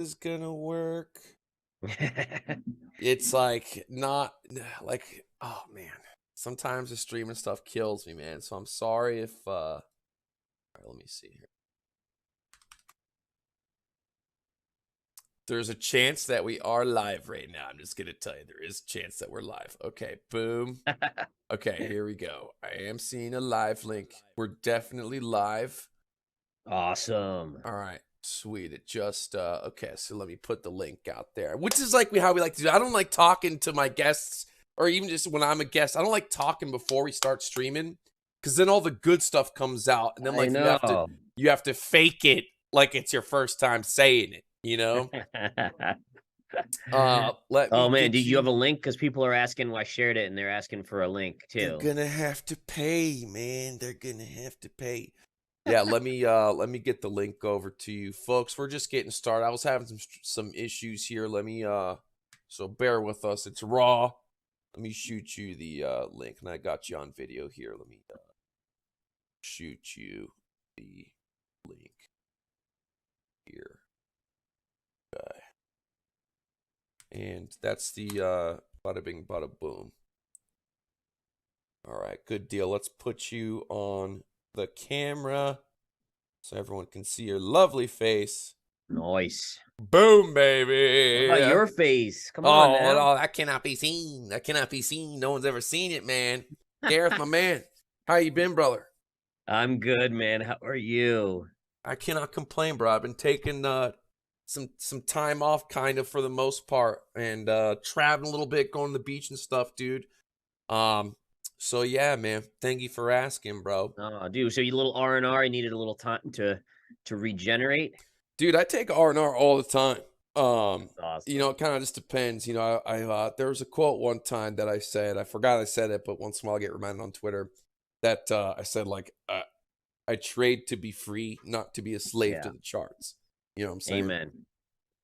is gonna work. It's like not like, oh man. Sometimes the streaming stuff kills me, man. So I'm sorry if all right, let me see here. There's a chance that we are live right now. I'm just gonna tell you there is a chance that we're live. Okay, boom. Okay, here we go. I am seeing a live link. We're definitely live. Awesome. All right, sweet. It just okay, so let me put the link out there. Which is like how we like to do. I don't like talking to my guests, or even just when I'm a guest. I don't like talking before we start streaming, because then all the good stuff comes out, and then I like know. you have to fake it like it's your first time saying it, you know? Let me Oh man, get did you have you. a link? Because people are asking. Well, I shared it, and they're asking for a link They're too. gonna have to pay, man. They're gonna have to pay. Yeah, let me get the link over to you folks. We're just getting started. I was having some issues here. Let me so bear with us. It's raw. Let me shoot you the link, and I got you on video here. Let me shoot you the link here. Okay. And that's the bada bing bada boom. All right, good deal. Let's put you on the camera so everyone can see your lovely face. Nice. Boom, What about baby. your face? Come on Oh, now. no, that cannot be seen. That cannot be seen. No one's ever seen it, man. Gareth, my man. How you been, brother? I'm good, man. How are you? I cannot complain, bro. I've been taking some time off kind of for the most part, and traveling a little bit, going to the beach and stuff, dude. Um so yeah, man. Thank you for asking, bro. Oh, dude. So you little R&R. You needed a little time to regenerate. Dude, I take R&R all the time. That's It awesome. kind of just depends. I there was a quote one time that I said. I forgot I said it, but once in a while I get reminded on Twitter that I said like I trade to be free, not to be a slave to Yeah. the charts. You know what I'm saying? Amen.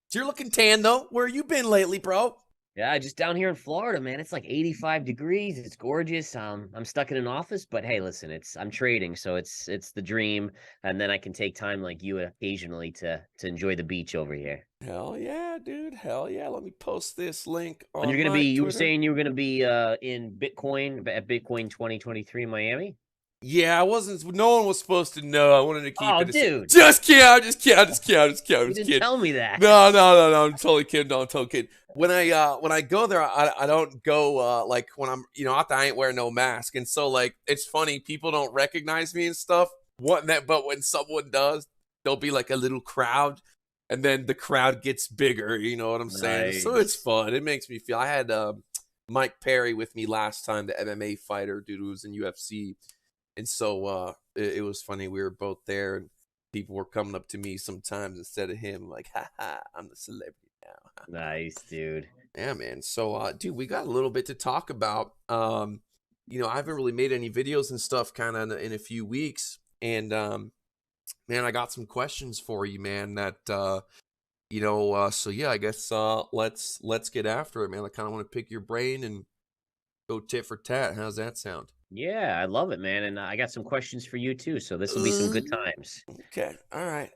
So you're looking tan though. Where you been lately, bro? Yeah, just down here in Florida, man. It's like 85 degrees. It's gorgeous. I'm stuck in an office, but hey, listen, I'm trading, so it's the dream. And then I can take time like you occasionally to enjoy the beach over here. Hell yeah, dude. Hell yeah. Let me post this link And on you're gonna my be you were Twitter. saying you were gonna be in Bitcoin at Bitcoin 2023 in Miami? Yeah, I wasn't. No one was supposed to know. I wanted to keep Oh, it. dude, Just kidding. I'm just kidding. I'm just kidding. I'm just kidding. I'm you just didn't kidding. tell me that. No. I'm totally kidding. No, I'm totally kidding. When I go there, I don't go like when I'm out there, I ain't wearing no mask, and so like it's funny. People don't recognize me and stuff. But when someone does, there'll be like a little crowd, and then the crowd gets bigger. You know what I'm saying? So it's Nice. fun. It makes me feel. I had Mike Perry with me last time, the MMA fighter dude who was in UFC. And so it was funny. We were both there, and people were coming up to me sometimes instead of him, like, "Ha ha, I'm the celebrity now." Nice, dude. Yeah, man. So, dude, we got a little bit to talk about. I haven't really made any videos and stuff, kind of in a few weeks, and man, I got some questions for you, man. So yeah, I guess let's get after it, man. I kind of want to pick your brain and go tit for tat. How's that sound? Yeah, I love it, man. And I got some questions for you too, so this will be some good times. Okay. All right.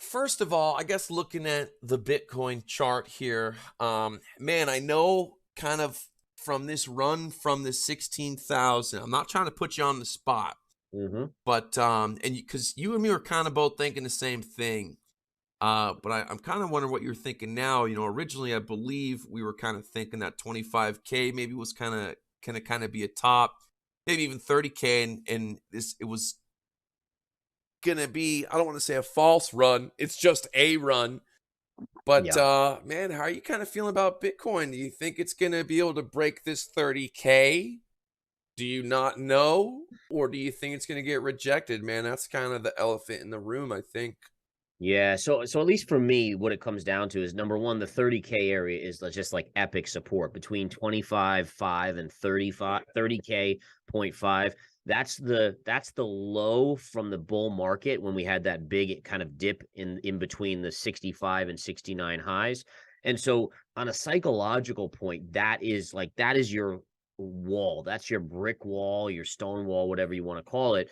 First of all, I guess looking at the Bitcoin chart here, man, I know kind of from this run from the 16,000. I'm not trying to put you on the spot, Mm-hmm. but and because you and me were kind of both thinking the same thing. But I'm kind of wondering what you're thinking now. Originally I believe we were kind of thinking that 25K maybe was kind of be a top, maybe even 30K, and it was gonna be, I don't want to say a false run, it's just a run. But Yeah. man, how are you kind of feeling about Bitcoin? Do you think it's gonna be able to break this 30K? Do you not know? Or do you think it's gonna get rejected, man? That's kind of the elephant in the room, I think. Yeah, so at least for me, what it comes down to is number one, the 30K area is just like epic support between 25.5 and 30K point five. That's the low from the bull market when we had that big kind of dip in between the 65 and 69 highs. And so on a psychological point, that is wall. That's your brick wall, your stone wall, whatever you want to call it.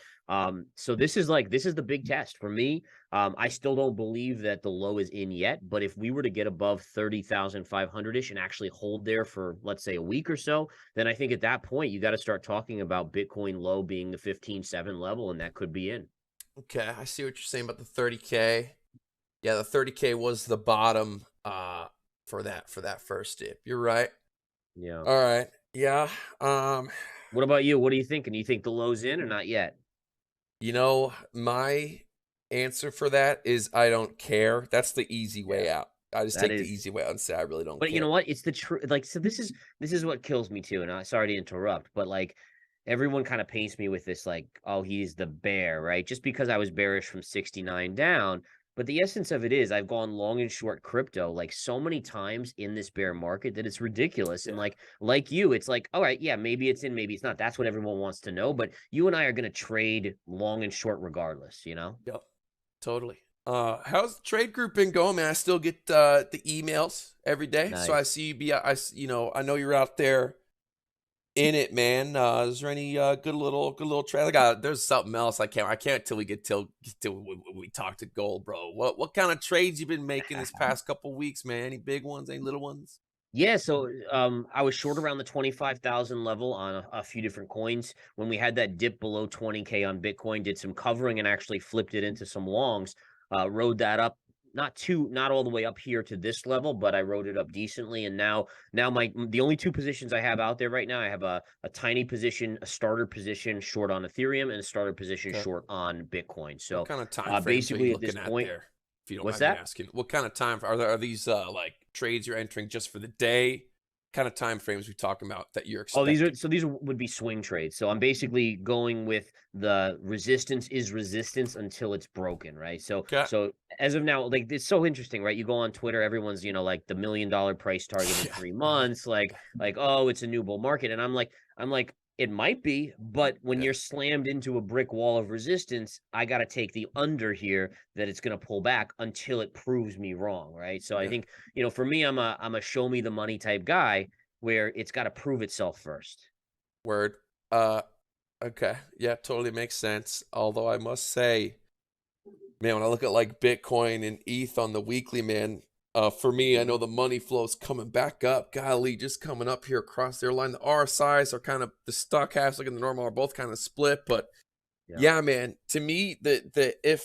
So this is the big test for me. I still don't believe that the low is in yet, but if we were to get above 30,500-ish and actually hold there for, let's say, a week or so, then I think at that point you got to start talking about Bitcoin low being the 15.7 level, and that could be in. Okay, I see what you're saying about the 30K. Yeah, the 30K was the bottom for that first dip. You're right. Yeah. All right. Yeah. What about you? What are you thinking? Do you think the low's in or not yet? My answer for that is I don't care. That's the easy way Yeah, out. I just that take the is. easy way out and say I really don't But you care. know what? It's the truth. Like, so this is what kills me too. And I sorry to interrupt, but like everyone kind of paints me with this, like, oh, he's the bear, right? Just because I was bearish from 69 down. But the essence of it is I've gone long and short crypto like so many times in this bear market that it's ridiculous. And Yeah. like you, it's like, all right, yeah, maybe it's in, maybe it's not. That's what everyone wants to know. But you and I are gonna trade long and short regardless, you know? Yep. Totally. How's the trade group been going, man? I still get the emails every day, so I Nice. see you be. I know you're out there in it, man. Is there any good little trade? There's something else I can't till we get till we talk to gold, bro. What kind of trades you been making this past couple weeks, man? Any big ones? Any little ones? Yeah, so I was short around the 25,000 level on a few different coins. When we had that dip below 20K on Bitcoin, did some covering and actually flipped it into some longs. Rode that up, not all the way up here to this level, but I rode it up decently. And now the only two positions I have out there right now, I have a tiny position, a starter position short on Ethereum, and a starter position Okay. short on Bitcoin. What So kind of time frames are you basically at this looking at point, there? If you don't what's mind me that? asking, what kind of time are these like trades you're entering just for the day? Kind of time frames we talking about that you're Oh, expecting? would be swing trades. So I'm basically going with the resistance is resistance until it's broken, right? So Okay. so as of now, like it's so interesting, right? You go on Twitter, everyone's, like the $1 million price target in Yeah. 3 months, like oh, it's a new bull market. And I'm like, it might be, but when Yeah. you're slammed into a brick wall of resistance, I gotta take the under here that it's gonna pull back until it proves me wrong, right? So I Yeah. think, for me, I'm a show me the money type guy where it's got to prove itself first. Word. Okay. Yeah, totally makes sense. Although I must say, man, when I look at like Bitcoin and ETH on the weekly, man, for me, I know the money flow's coming back up. Golly, just coming up here across their line. The RSIs are kind of the stochastic and the normal are both kind of split, but Yeah. yeah, man. To me, the if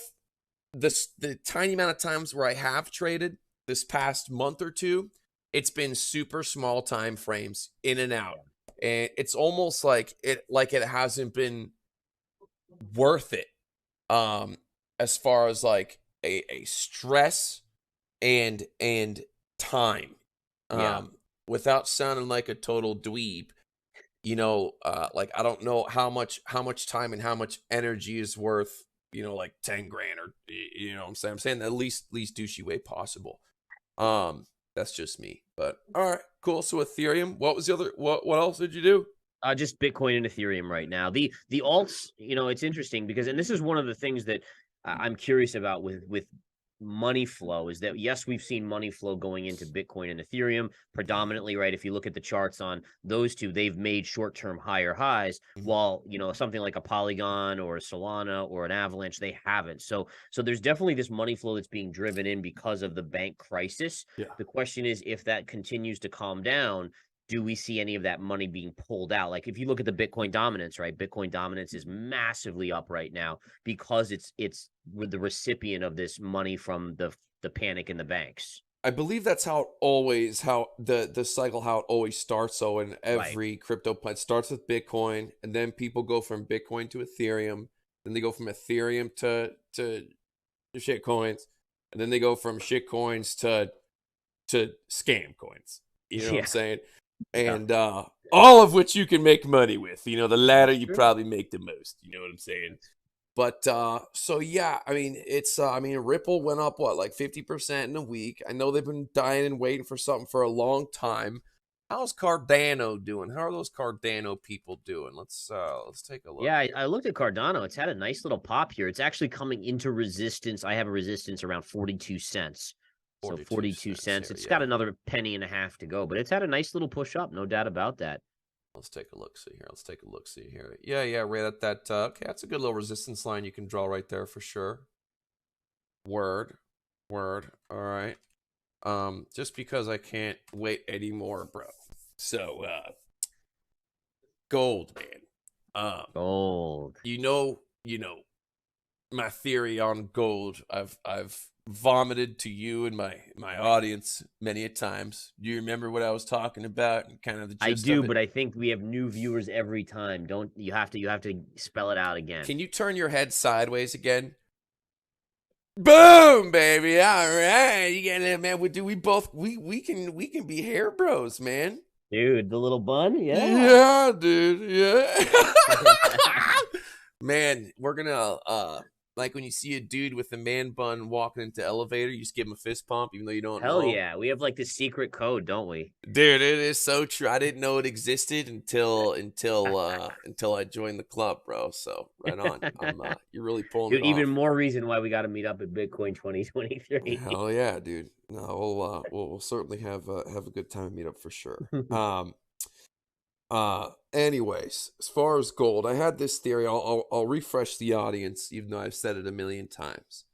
the tiny amount of times where I have traded this past month or two, it's been super small time frames in and out. Yeah. And it's almost like it hasn't been worth it. As far as like a stress and time. Yeah. Without sounding like a total dweeb, like I don't know how much time and how much energy is worth, like 10 grand or you know what I'm saying. I'm saying the least douchey way possible. That's just me. But all right, cool. So Ethereum, what was the other what else did you do? Just Bitcoin and Ethereum right now. The alts, it's interesting because, and this is one of the things that I'm curious about with money flow is that yes, we've seen money flow going into Bitcoin and Ethereum predominantly, right? If you look at the charts on those two, they've made short-term higher highs, Mhm. while something like a Polygon or a Solana or an Avalanche, they haven't. So there's definitely this money flow that's being driven in because of the bank crisis. Yeah. The question is if that continues to calm down, do we see any of that money being pulled out? Like if you look at the Bitcoin dominance, right? Bitcoin dominance is massively up right now because it's with the recipient of this money from the panic in the banks. I believe that's how the cycle how it always starts. So in Right. every crypto plan, it starts with Bitcoin, and then people go from Bitcoin to Ethereum, then they go from Ethereum to shit coins, and then they go from shit coins to scam coins. You know what I'm Yeah. saying? Yeah. And all of which you can make money with. The latter That's you true. probably make the most. You know what I'm saying? But so yeah, I mean it's Ripple went up what like 50% in a week. I know they've been dying and waiting for something for a long time. How's Cardano doing? How are those Cardano people doing? Let's take a look Yeah, I, here. I looked at Cardano. It's had a nice little pop here. It's actually coming into resistance. I have a resistance around 42 cents. So 42 42 cents cents. here, It's got yeah. another penny and a half to go, but it's had a nice little push up, no doubt about that. Let's take a look. See here. Let's take a look. See here. Yeah. Right at that. Okay, that's a good little resistance line you can draw right there for sure. Word. All right. Just because I can't wait anymore, bro. So, gold, man. Gold. You know, my theory on gold. I've vomited to you and my audience many a times. Do you remember what I was talking about and kind of the gist I do, of it? but I think we have new viewers every time. Don't you have to spell it out again. Can you turn your head sideways again? Boom, baby. All right. You get it, man. We both we can be hair bros, man. Dude, the little bun? Yeah. Yeah, dude. Yeah. Man, we're gonna like when you see a dude with a man bun walking into the elevator, you just give him a fist pump, even though you don't Hell know. yeah. We have like this secret code, don't we? Dude, it is so true. I didn't know it existed until I joined the club, bro. So right on. You're really pulling Dude, it even off. more reason why we got to meet up at Bitcoin 2023. Hell yeah, dude. No, we'll certainly have a good time meet up for sure. Anyways, as far as gold, I had this theory. I'll refresh the audience, even though I've said it a million times.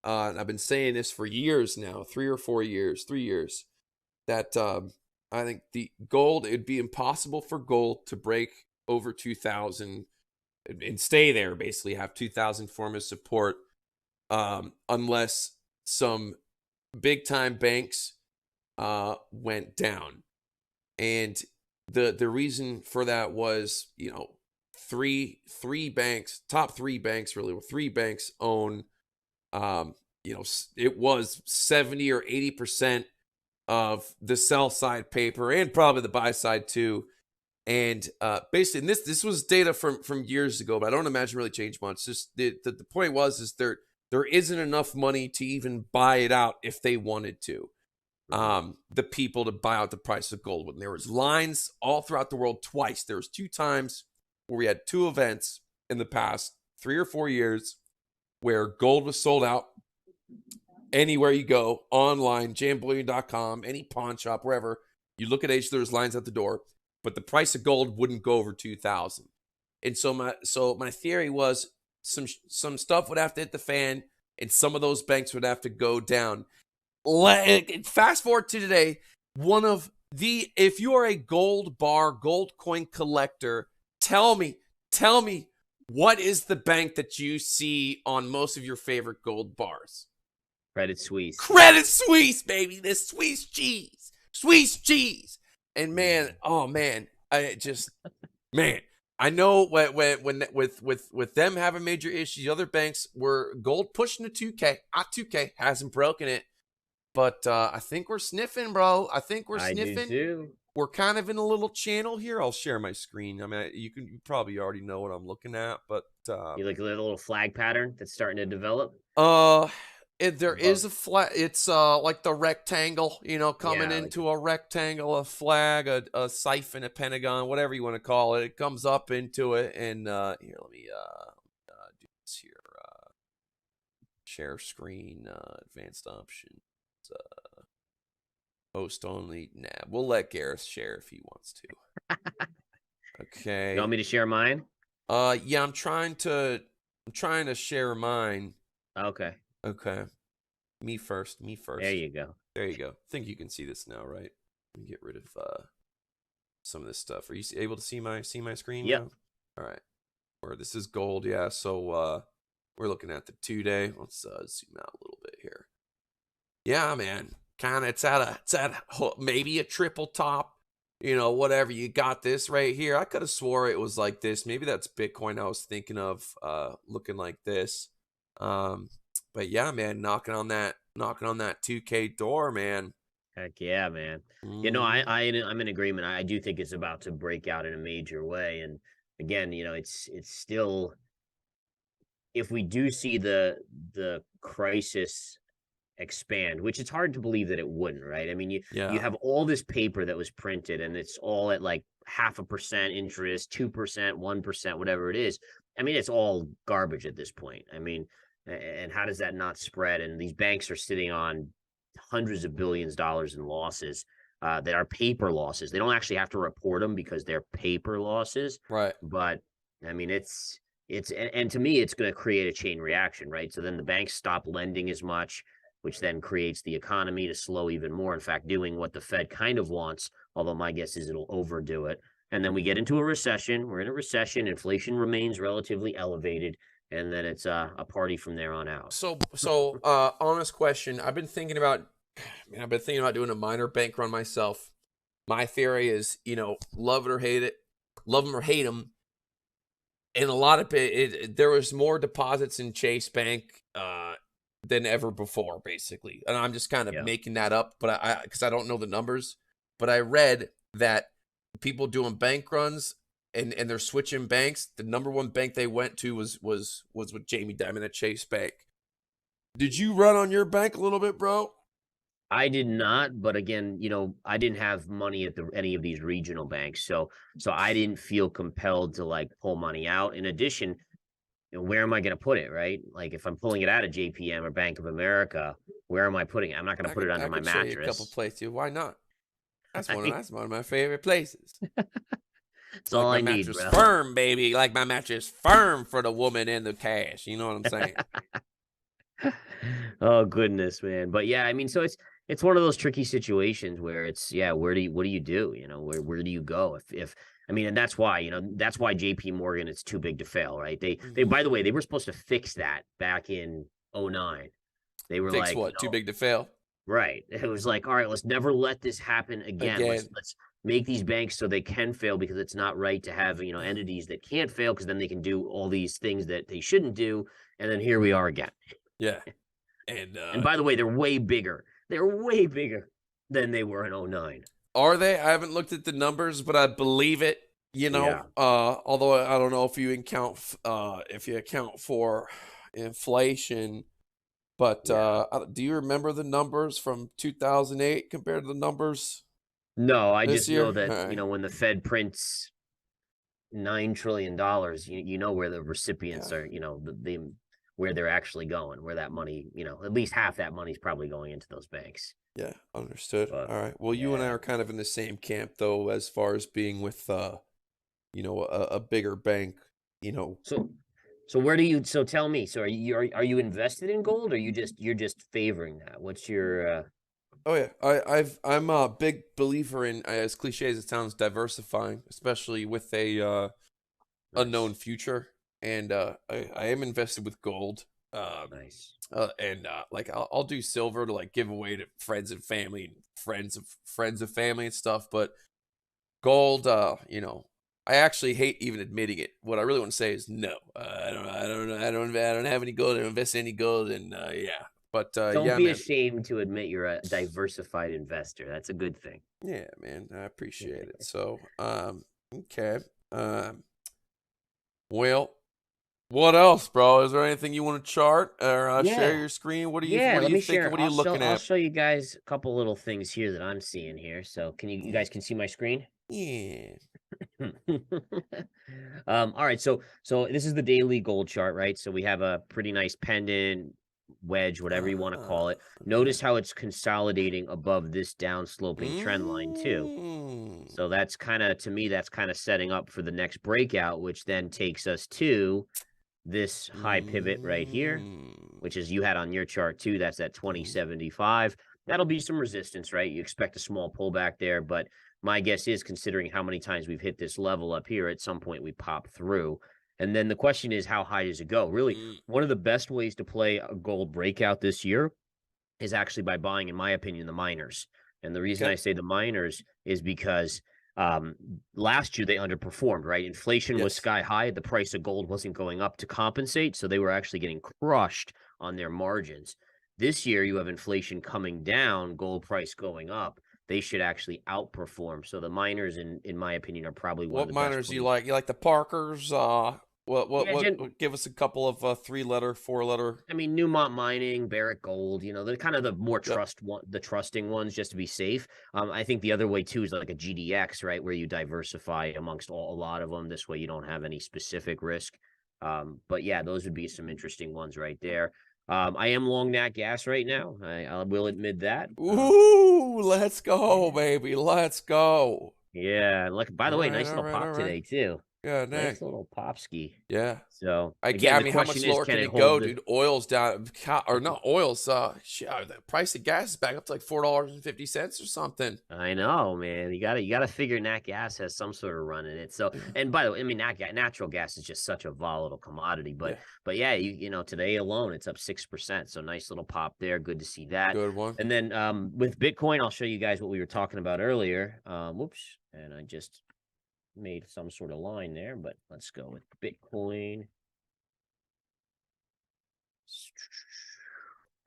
And I've been saying this for years now, 3 or 4 years, 3 years, that I think it'd be impossible for gold to break over 2,000 and stay there, basically have 2,000 form of support, unless some big time banks went down. And the reason for that was, three banks, top 3 banks, really, 3 banks own, it was 70 or 80% of the sell side paper and probably the buy side too. And basically, and this was data from years ago, but I don't imagine really changed much. Just the point is there isn't enough money to even buy it out if they wanted to. The people to buy out the price of gold. When there was lines all throughout the world twice. There was 2 times where we had 2 events in the past 3 or 4 years where gold was sold out. Anywhere you go, online, jambullion.com, any pawn shop, wherever, you look at Asia, there's lines at the door, but the price of gold wouldn't go over 2,000. And so my theory was some stuff would have to hit the fan, and some of those banks would have to go down. Fast forward to today, if you are a gold coin collector, tell me, what is the bank that you see on most of your favorite gold bars? Credit Suisse, baby, this Swiss cheese. And man, oh man, I know when with them having major issues, the other banks were gold pushing to 2K. 2K hasn't broken it. But I think we're sniffing, bro. I think we're sniffing. I do too. We're kind of in a little channel here. I'll share my screen. I mean, you probably already know what I'm looking at, but you like a little flag pattern that's starting to develop. There is a flag. It's like the rectangle, coming into a rectangle, a flag, a siphon, a pentagon, whatever you want to call it. It comes up into it, and here, let me do this here. Share screen, advanced option. Host only. Nah, we'll let Gareth share if he wants to. Okay. You want me to share mine? Yeah, I'm trying to share mine. Okay. Me first. There you go. I think you can see this now, right? Let me get rid of some of this stuff. Are you able to see my screen? Yep. Now? All right. Where this is gold, yeah. So we're looking at the 2-day. Let's zoom out a little bit here. Yeah, man. Kind of, it's at maybe a triple top, whatever. You got this right here. I could have swore it was like this. Maybe that's Bitcoin I was thinking of, looking like this. But yeah, man, knocking on that 2K door, man. Heck yeah, man. I'm in agreement. I do think it's about to break out in a major way. And again, it's still, if we do see the crisis expand, which it's hard to believe that it wouldn't, right? I mean, you have all this paper that was printed and it's all at like 0.5% interest, 2%, 1%, whatever it is. I mean, it's all garbage at this point. I mean, and how does that not spread? And these banks are sitting on hundreds of billions of dollars in losses. that are paper losses. They don't actually have to report them because they're paper losses. Right. But I mean, and to me, it's going to create a chain reaction, right? So then the banks stop lending as much, which then creates the economy to slow even more. In fact, doing what the Fed kind of wants, although my guess is it'll overdo it. And then we get into a recession. We're in a recession. Inflation remains relatively elevated. And then it's a party from there on out. So, honest question. I've been thinking about doing a minor bank run myself. My theory is, love it or hate it, love them or hate them. And a lot of there was more deposits in Chase Bank than ever before, basically. And I'm just kind of making that up, but because I don't know the numbers. But I read that people doing bank runs and they're switching banks. The number one bank they went to was with Jamie Dimon at Chase Bank. Did you run on your bank a little bit, bro? I did not, but again, I didn't have money at any of these regional banks, so I didn't feel compelled to like pull money out. In addition, where am I going to put it, right? Like if I'm pulling it out of JPM or Bank of America, where am I putting it? I'm not going to put it under my mattress. I could show you a couple places. Why not? That's one of my favorite places. It's all I need, bro. Firm, baby. Like my mattress firm for the woman and the cash. You know what I'm saying? Oh goodness, man. But yeah, I mean, so it's one of those tricky situations where it's what do you do? Where do you go if I mean, and that's why JP Morgan is too big to fail, right? They by the way, they were supposed to fix that back in 2009. They were fix what? Too big to fail. Right. It was like, all right, let's never let this happen again. Let's make these banks so they can fail, because it's not right to have, entities that can't fail, because then they can do all these things that they shouldn't do. And then here we are again. Yeah. And by the way, they're way bigger. They're way bigger than they were in 2009. Are they? I haven't looked at the numbers, but I believe it. Although I don't know if you account for inflation. But do you remember the numbers from 2008 compared to the numbers? No, I just know that when the Fed prints $9 trillion, you know where the recipients are. Where they're actually going, where that money, at least half that money is probably going into those banks. Yeah, understood. All right. Well, you and I are kind of in the same camp, though, as far as being with, a bigger bank. So where do you? So tell me. So are you invested in gold, or you're just favoring that? What's your? Oh yeah, I'm a big believer in, as cliche as it sounds, diversifying, especially with a unknown future. And I am invested with gold. Nice. Like I'll do silver to like give away to friends and family, and friends of family and stuff. But gold, I actually hate even admitting it. What I really want to say is no. I don't have any gold. I don't invest in any gold, and yeah. But don't be ashamed to admit you're a diversified investor. That's a good thing. Yeah, man, I appreciate it. So, okay. Well, what else, bro? Is there anything you want to chart or share your screen? What do you think? What are you looking at? I'll show you guys a couple little things here that I'm seeing here. So you guys can see my screen? Yeah. All right. So this is the daily gold chart, right? So we have a pretty nice pendant, wedge, whatever you want to call it. Okay. Notice how it's consolidating above this down sloping trend line too. So that's kind of, to me, that's kind of setting up for the next breakout, which then takes us to this high pivot right here, which is you had on your chart too. That's at 2075. That'll be some resistance, right? You expect a small pullback there, but my guess is, considering how many times we've hit this level up here, at some point we pop through. And then the question is, how high does it go? Really, one of the best ways to play a gold breakout this year is actually by buying, in my opinion, the miners. And the reason I say the miners is because last year they underperformed, right? Inflation was sky high. The price of gold wasn't going up to compensate. So they were actually getting crushed on their margins. This year, you have inflation coming down, gold price going up. They should actually outperform. So the miners, in my opinion, are probably one of the miners best. You like? You like the Parkers? What? Give us a couple of 3-letter, 4-letter. I mean, Newmont Mining, Barrick Gold. They're kind of the more trusting ones, just to be safe. I think the other way too is like a GDX, right, where you diversify amongst a lot of them. This way, you don't have any specific risk. But yeah, those would be some interesting ones right there. I am long nat gas right now. I will admit that. Ooh, let's go, baby. Let's go. Yeah. Like, by All the way, right, nice all little right, all pop right. today too. Yeah, dang. Nice little pop ski. Yeah. So I can't. again, I the mean, how much question is, lower can can it it hold go, the? dude? Oil's down, or not oil's. Shit, the price of gas is back up to like $4.50 or something. I know, man. You gotta figure nat gas has some sort of run in it. So, Yeah, and by the way, I mean, natural gas is just such a volatile commodity. But yeah, yeah, today alone it's up 6%. So nice little pop there. Good to see that. good one. And then with Bitcoin, I'll show you guys what we were talking about earlier. Whoops, and I just made some sort of line there, but let's go with Bitcoin.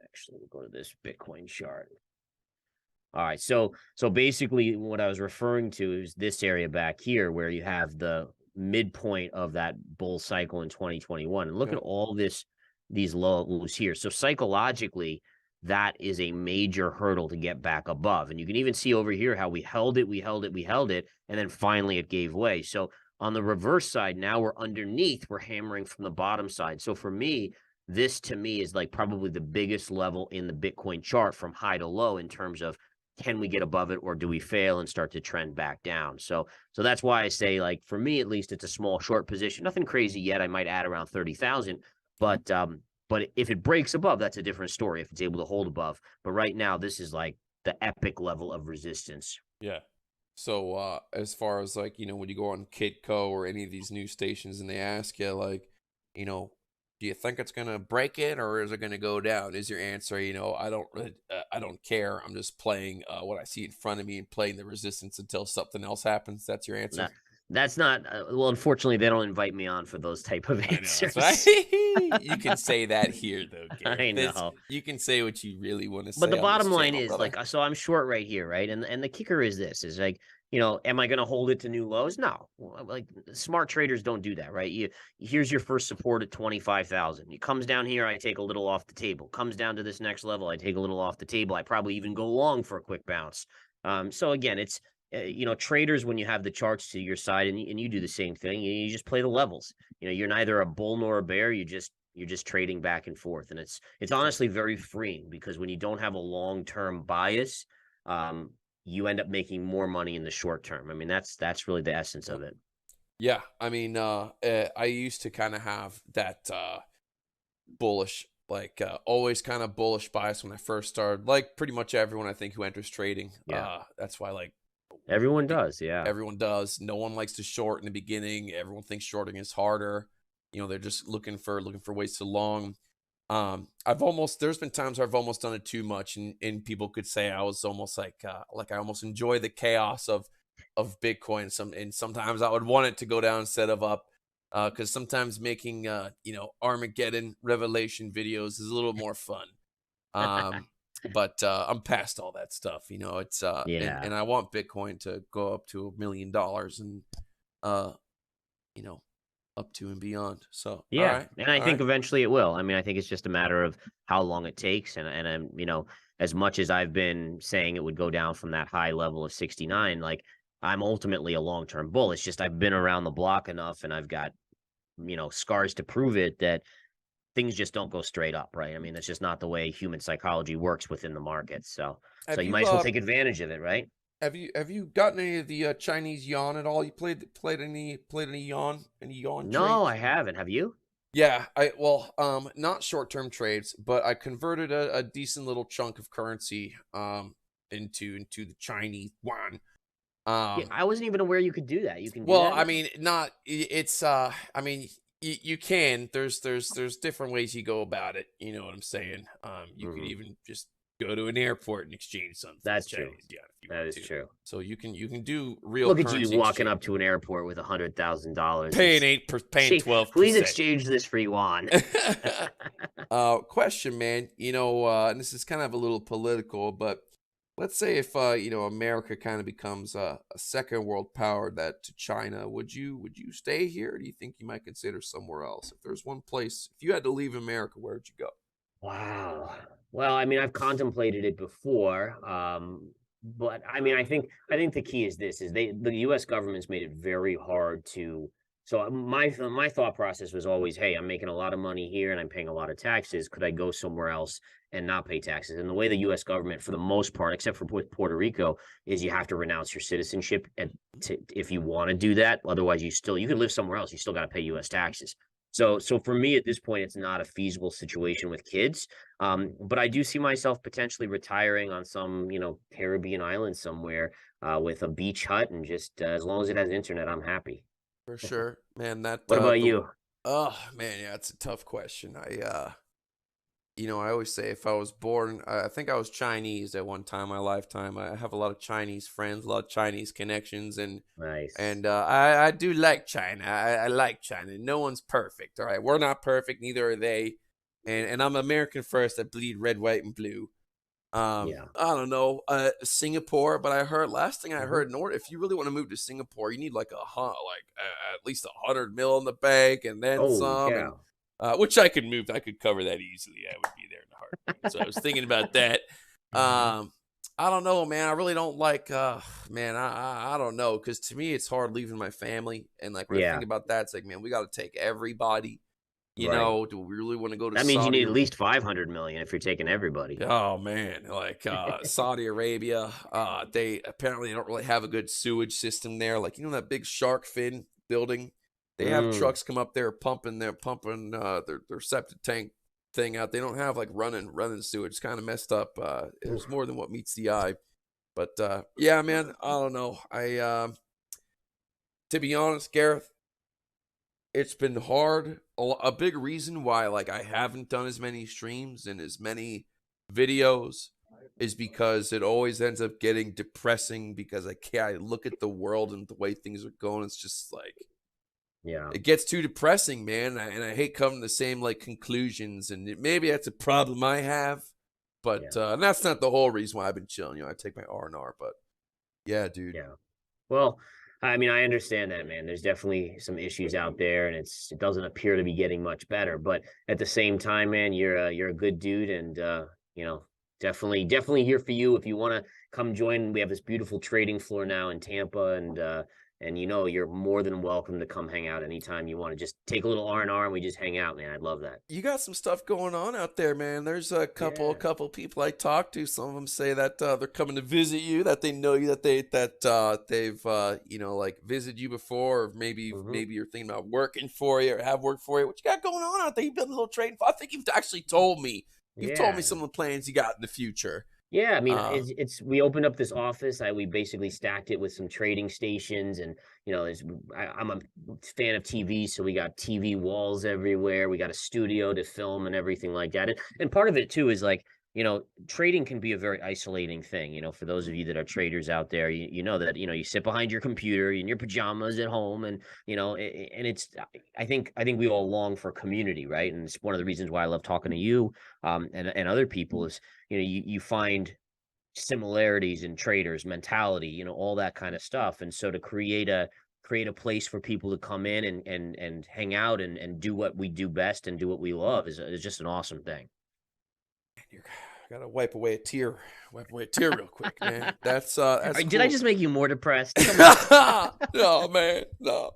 Actually, we'll go to this Bitcoin chart. All right, so basically what I was referring to is this area back here where you have the midpoint of that bull cycle in 2021. And look Yeah. at all these lows here. So psychologically, that is a major hurdle to get back above. And you can even see over here how we held it, and then finally it gave way. So on the reverse side, now we're underneath, we're hammering from the bottom side. So for me, this to me is like probably the biggest level in the Bitcoin chart from high to low in terms of can we get above it or do we fail and start to trend back down? So that's why I say, like, for me at least, it's a small short position. Nothing crazy yet. I might add around 30,000, but if it breaks above, that's a different story. If it's able to hold above, but right now this is like the epic level of resistance. Yeah. So as far as like, when you go on Kitco or any of these news stations and they ask you like, do you think it's gonna break it or is it gonna go down? Is your answer, I don't really, I don't care. I'm just playing what I see in front of me and playing the resistance until something else happens. That's your answer. That's not well. Unfortunately, they don't invite me on for those type of I know. That's answers. right. You can say that here, though, I Gareth. know. You can say what you really want to But say the on this bottom line channel, is brother. like, so I'm short right here, right? And the kicker is this: is like, am I going to hold it to new lows? No. Like, smart traders don't do that, right? Here's your first support at 25,000. It comes down here, I take a little off the table. Comes down to this next level, I take a little off the table. I probably even go long for a quick bounce. So again, it's traders, when you have the charts to your side and you do the same thing, you just play the levels. You're neither a bull nor a bear. You're just trading back and forth, and it's honestly very freeing because when you don't have a long-term bias, you end up making more money in the short term. I mean, that's really the essence of it. Yeah, I mean, I used to kind of have that bullish, like always kind of bullish bias when I first started. Like pretty much everyone I think who enters trading. Yeah, That's why like everyone does. Yeah, everyone does. No one likes to short in the beginning. Everyone thinks shorting is harder. They're just looking for ways to long. There's been times where I've almost done it too much, and people could say I was almost like I almost enjoy the chaos of Bitcoin. Sometimes I would want it to go down instead of up, because sometimes making Armageddon revelation videos is a little more fun. But I'm past all that stuff. It's yeah. and I want Bitcoin to go up to $1 million and up to and beyond. So Yeah, all right, and I all think right. eventually it will. I mean, I think it's just a matter of how long it takes, and I'm as much as I've been saying it would go down from that high level of 69, like, I'm ultimately a long-term bull. It's just I've been around the block enough, and I've got scars to prove it that things just don't go straight up, right? I mean, that's just not the way human psychology works within the market. So Have you you might as well take advantage of it, right? have you gotten any of the Chinese yuan at all? You played any yuan No, I trades? haven't. Have you? Yeah, not short-term trades, but I converted a decent little chunk of currency into the Chinese yuan. Yeah, Um, I wasn't even aware you could do that. You can do well, that I now? mean, not it's I mean you can. There's different ways you go about it. You know what I'm saying? You could Hmm. even just go to an airport and exchange something for the That's true. Chinese yuan if you That want is to. true. So you can do real Look at you currency walking exchange. up to an airport with $100,000 and Paying please 12%. exchange this for yuan. Question, man. And this is kind of a little political, but let's say if America kind of becomes a second world power that to China, would you stay here? Or do you think you might consider somewhere else? If there's one place, if you had to leave America, where would you go? Wow. Well, I mean, I've contemplated it before, but I mean, I think the key is this: is the U.S. government's made it very hard to So my thought process was always, hey, I'm making a lot of money here and I'm paying a lot of taxes. Could I go somewhere else and not pay taxes? And the way the U.S. government, for the most part, except for Puerto Rico, is you have to renounce your citizenship if you want to do that. Otherwise, you could live somewhere else. You still got to pay U.S. taxes. So for me at this point, it's not a feasible situation with kids. But I do see myself potentially retiring on some, Caribbean island somewhere with a beach hut, and just as long as it has internet, I'm happy. For sure, man. That What about the you? oh man, yeah, it's a tough question. I always say if I was born, I think I was Chinese at one time in my lifetime. I have a lot of Chinese friends, a lot of Chinese connections, and Nice. and I do like China. I like China. No one's perfect. All right, we're not perfect, neither are they. And I'm American first. I bleed red, white, and blue. Yeah. I don't know, Singapore, but I heard last thing I Hmm. heard in order if you really want to move to Singapore, you need like at least 100 mil in the bank and then Holy some, and cow. which I could move, I could cover that easily. I would be there in a heartbeat. So I was thinking about that. I don't know, man. I really don't like, man. I don't know, because to me it's hard leaving my family, and like when I think Yeah. about that, it's like, man, we got to take everybody. Right. Do we really want to go to That means you Saudi? need at least 500 million if you're taking everybody. Oh man, like Saudi Arabia, they apparently don't really have a good sewage system there. Like, that big shark fin building, they have Mm. trucks come up there pumping their septic tank thing out. They don't have like running sewage. It's kind of messed up. There's Oof. more than what meets the eye. But yeah, man, I don't know. To be honest, Gareth, it's been hard. A big reason why like I haven't done as many streams and as many videos is because it always ends up getting depressing, because I look at the world and the way things are going. It's just like Yeah. it gets too depressing, man. And I hate coming to the same like conclusions. And maybe that's a problem I have, but Yeah. and that's not the whole reason why I've been chilling. I take my R&R, but yeah, dude. Yeah. Well, I mean, I understand that, man. There's definitely some issues out there, and it doesn't appear to be getting much better. But at the same time, man, you're a good dude, and you know, definitely here for you if you want to come join. We have this beautiful trading floor now in Tampa, and you're more than welcome to come hang out anytime you want to. Just take a little R&R, and we just hang out, man. I'd love that. You got some stuff going on out there, man. There's a Yeah. couple people I talked to. Some of them say that they're coming to visit you, that they know you, they've like visited you before, or Hmm. maybe you're thinking about working for you or have worked for you. What you got going on out there? You've been a little trading. I think you've actually told me. You've told me Yeah. some of the plans you got in the future. Yeah, I mean, Uh, it's we opened up this office. We basically stacked it with some trading stations, and I'm a fan of TV, so we got TV walls everywhere. We got a studio to film and everything like that. And part of it too is like, trading can be a very isolating thing. For those of you that are traders out there, you know that you sit behind your computer in your pajamas at home, and and it's I think we all long for community, right? And it's one of the reasons why I love talking to you, and other people is you find similarities in traders mentality, all that kind of stuff. And so to create a place for people to come in and hang out and do what we do best and do what we love is just an awesome thing. I gotta wipe away a tear real quick, man. That's Did I cool. just make you more depressed? Come on. No, man, no.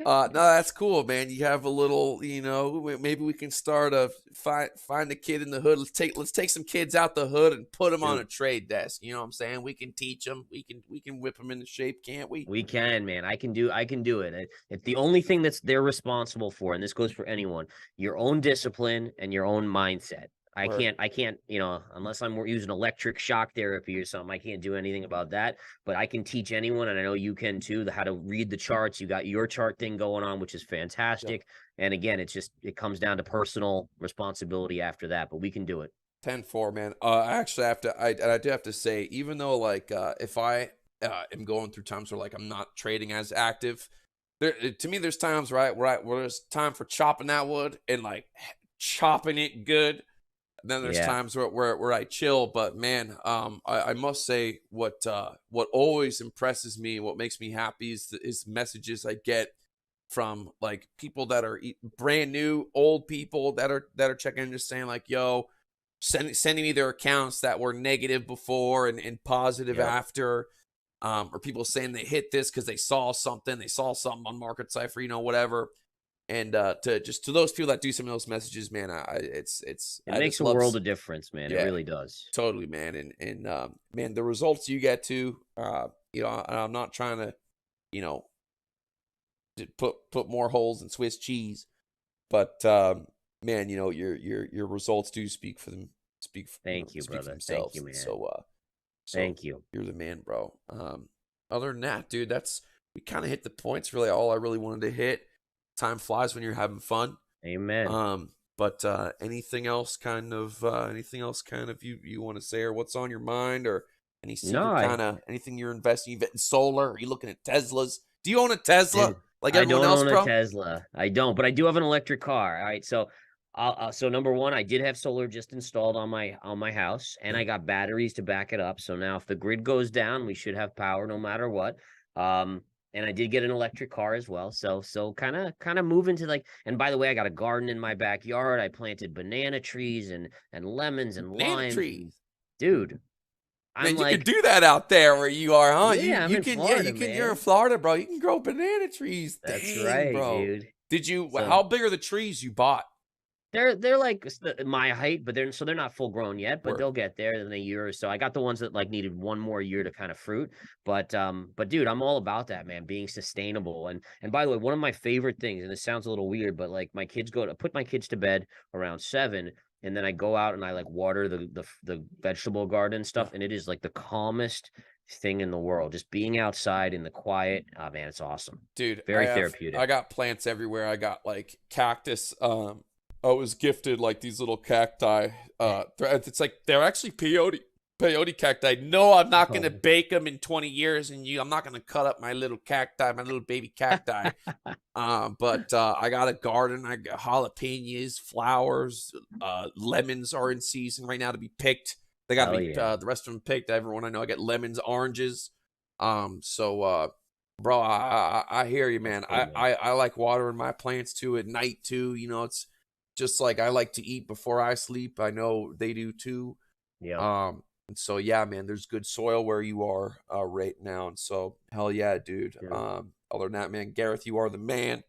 No, that's cool, man. You have a little, maybe we can start a find a kid in the hood. Let's take some kids out the hood and put them on Shoot. a trade desk. You know what I'm saying? We can teach them. We can whip them into shape, can't we? We can, man. I can do it. It's the only thing that's they're responsible for, and this goes for anyone, your own discipline and your own mindset. Word. I can't, unless I'm using electric shock therapy or something, I can't do anything about that. But I can teach anyone, and I know you can too, how to read the charts. You got your chart thing going on, which is Yep. fantastic. And again, it comes down to personal responsibility after that, but we can do it. 10-4, man. I actually have to. I do have to say, even though like if I am going through times where like I'm not trading as active, to me there's times where there's time for chopping that wood and like chopping it good. And then there's Yeah. times where I chill. But man, I must say what always impresses me, what makes me happy is messages I get from like people that are brand new, old people that are checking in, just saying like, yo, sending me their accounts that were negative before and positive Yep. after. or people saying they hit this because they saw something on Market Cipher, you know, whatever. And to those people that do some of those messages, man, it makes a world of difference, man. It Yeah, really does. totally, man. And man, the results you get to, you know, I'm not trying to, you know, to put more holes in Swiss cheese, but man, you know, your results do speak for them. Thank you, speak for brother. themselves. Thank you, man. So thank you. You're the man, bro. Other than that, dude, we kind of hit the points. Really, all I really wanted to hit. Time flies when you're having fun. Amen. But anything else kind of you want to say, or what's on your mind, or any secret anything you're investing? You in solar? Are you looking at Teslas? Do you own a Tesla? Dude, Like everyone else, bro? I don't own a Tesla. I don't, but I do have an electric car. All right, so so number one, I did have solar just installed on my house, and I got batteries to back it up. So now, if the grid goes down, we should have power no matter what. And I did get an electric car as well. So kind of moving to like. And by the way, I got a garden in my backyard. I planted banana trees and lemons and limes. Trees, dude. Man, you can do that out there where you are, huh? Yeah, I'm in Florida, man. You're in Florida, bro. You can grow banana trees. That's Dang, right, bro. dude. Did you? How big are the trees you bought? They're like my height, but they're not full grown yet, but they'll get there in a year or so. I got the ones that like needed one more year to kind of fruit, but dude, I'm all about that, man, being sustainable. And by the way, one of my favorite things, and it sounds a little weird, but like put my kids to bed around 7, and then I go out and I like water the vegetable garden stuff, and it is like the calmest thing in the world. Just being outside in the quiet, oh man, it's awesome, dude. Very therapeutic. I got plants everywhere. I got like cactus. I was gifted like these little cacti. It's like they're actually peyote cacti. No, I'm not gonna bake them in 20 years, and I'm not gonna cut up my little cacti, my little baby cacti. But I got a garden. I got jalapenos, flowers, lemons are in season right now to be picked. They got to be the rest of them picked. Everyone I know, I got lemons, oranges. Bro, I hear you, man. I like watering my plants too at night too. You know, it's just like I like to eat before I sleep. I know they do too. Yeah. And so yeah, man, there's good soil where you are right now. And so hell yeah, dude. Other than that, man, Gareth, you are the man.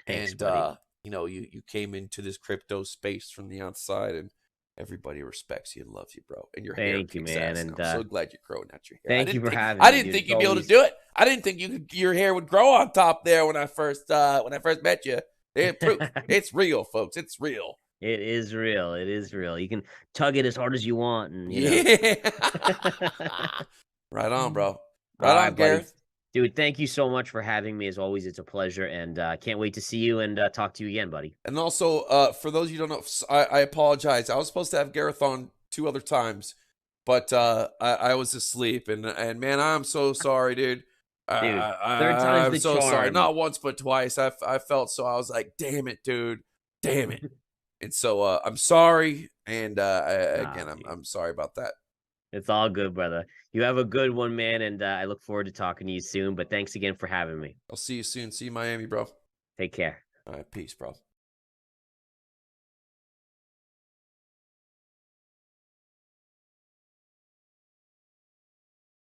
Thanks, and buddy. you know, you came into this crypto space from the outside, and everybody respects you and loves you, bro. And your hair kicks ass. And I'm so glad you're growing out your hair. Thank you for having me. I didn't think you'd be able to do it. I didn't think your hair would grow on top there when I first met you. It's real, folks. It's real. It is real. It is real. You can tug it as hard as you want. And Right on, bro. Right on, Gareth. Dude, thank you so much for having me. As always, it's a pleasure, and can't wait to see you and talk to you again, buddy. And also, for those of you who don't know, I apologize. I was supposed to have Gareth on 2 other times, but I was asleep, and man, I'm so sorry, dude. Dude, third time's the charm. Sorry. Not once, but twice. I felt so. I was like, damn it, dude. Damn it. And so I'm sorry. And again, I'm sorry about that. It's all good, brother. You have a good one, man. And I look forward to talking to you soon. But thanks again for having me. I'll see you soon. See you in Miami, bro. Take care. All right. Peace, bro.